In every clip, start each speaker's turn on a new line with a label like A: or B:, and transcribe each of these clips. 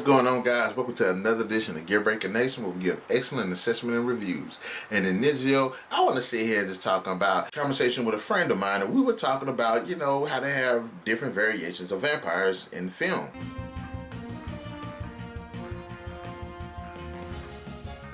A: going on, guys? Welcome to another edition of GEARBreakerNation, where we give excellent assessment and reviews. And in this video, I want to sit here and just talking about a conversation with a friend of mine, and we were talking about, how to have different variations of vampires in film.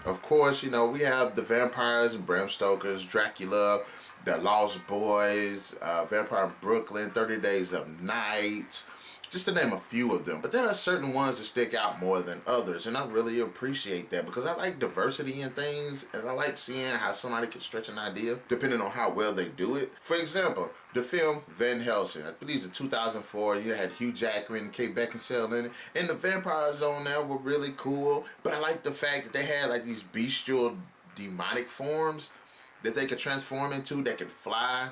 A: Of course, we have the vampires, Bram Stoker's Dracula, The Lost Boys, Vampire in Brooklyn, 30 Days of Night, just to name a few of them. But there are certain ones that stick out more than others, and I really appreciate that because I like diversity in things, and I like seeing how somebody can stretch an idea depending on how well they do it. For example, the film Van Helsing, I believe it's in 2004. You had Hugh Jackman and Kate Beckinsale in it, and the vampires on there were really cool. But I like the fact that they had like these bestial, demonic forms that they could transform into, that could fly.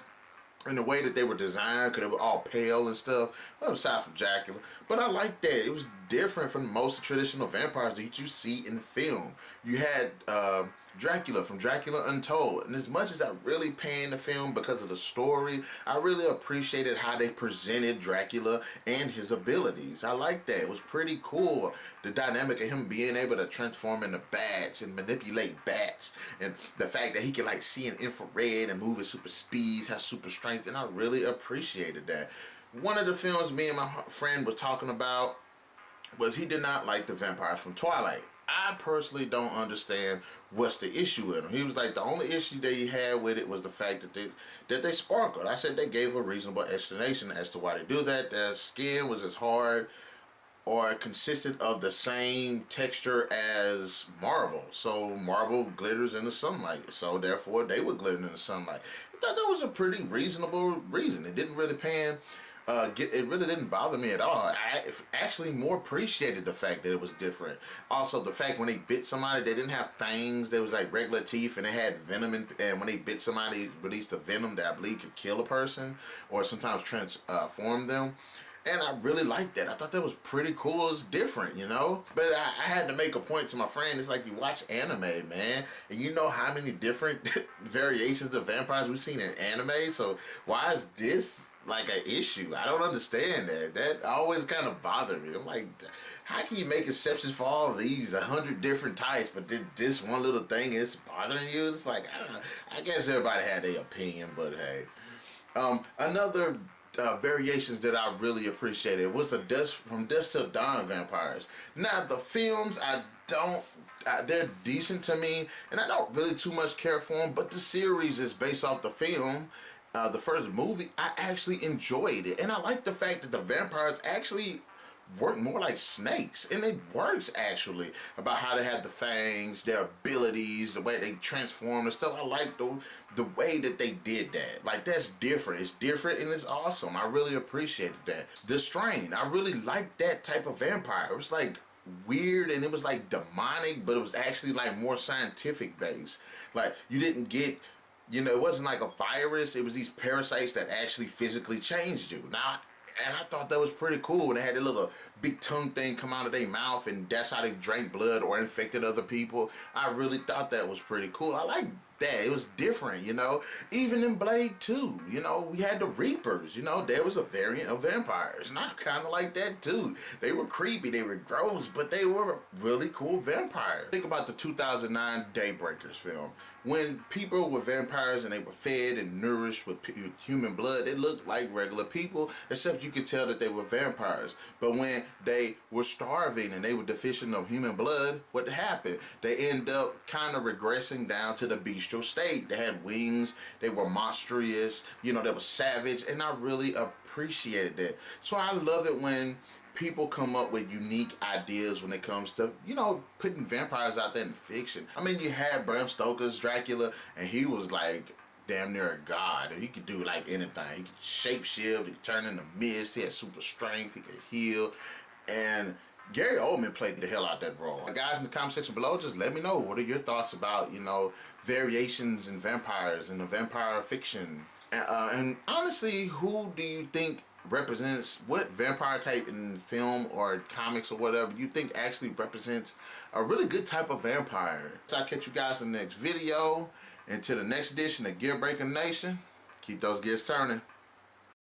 A: And the way that they were designed, because they were all pale and stuff, well, aside from Dracula. But I like that. It was different from most of the traditional vampires that you see in film. You had Dracula from Dracula Untold. And as much as I really panned the film because of the story, I really appreciated how they presented Dracula and his abilities. I like that. It was pretty cool. The dynamic of him being able to transform into bats and manipulate bats. And the fact that he can like see in infrared and move at super speeds, have super strength. And I really appreciated that. One of the films me and my friend were talking about was he did not like the vampires from Twilight. I personally don't understand what's the issue with them. He was like, the only issue that he had with it was the fact that they sparkled. I said they gave a reasonable explanation as to why they do that. Their skin was as hard or consisted of the same texture as marble. So marble glitters in the sunlight. So therefore they would glitter in the sunlight. I thought that was a pretty reasonable reason. It didn't really it really didn't bother me at all. I actually more appreciated the fact that it was different. Also, the fact when they bit somebody, they didn't have fangs. They was like regular teeth, and they had venom. And when they bit somebody, it released the venom that I believe could kill a person or sometimes transform them. And I really liked that. I thought that was pretty cool. It's different, But I had to make a point to my friend. It's like you watch anime, man. And you know how many different variations of vampires we've seen in anime. So why is this like an issue? I don't understand that. That always kind of bothered me. I'm like, how can you make exceptions for all these 100 different types, but this one little thing is bothering you? It's like, I don't know. I guess everybody had their opinion, but hey. Another variations that I really appreciated was the From Dusk Till Dawn vampires. Now the films, they're decent to me, and I don't really too much care for them, but the series is based off the film. The first movie, I actually enjoyed it, and I like the fact that the vampires actually work more like snakes, and it works actually, about how they have the fangs, their abilities, the way they transform and stuff. I like the way that they did that. Like, that's different. It's different and it's awesome. I really appreciated that. The Strain, I really liked that type of vampire. It was like weird and it was like demonic, but it was actually like more scientific based. Like, you didn't get, it wasn't like a virus. It was these parasites that actually physically changed you. And I thought that was pretty cool when they had a little big tongue thing come out of their mouth, and that's how they drank blood or infected other people. I really thought that was pretty cool. I like that. It was different, Even in Blade 2, we had the Reapers, there was a variant of vampires. And I kind of like that too. They were creepy, they were gross, but they were really cool vampires. Think about the 2009 Daybreakers film. When people were vampires and they were fed and nourished with human blood, they looked like regular people, except you could tell that they were vampires. But when they were starving and they were deficient of human blood, what happened? They end up kind of regressing down to the bestial state. They had wings, they were monstrous, they were savage, and I really appreciated that. So I love it when people come up with unique ideas when it comes to, putting vampires out there in fiction. I mean, you had Bram Stoker's Dracula, and he was like damn near a god. He could do like anything. He could shapeshift, he could turn into mist, he had super strength, he could heal. And Gary Oldman played the hell out that role. Guys, in the comment section below, just let me know, what are your thoughts about, variations in vampires and the vampire fiction? And honestly, who do you think represents, what vampire type in film or comics or whatever you think actually represents a really good type of vampire? So I'll catch you guys in the next video. Until the next edition of GEARBreakerNation, keep those gears turning.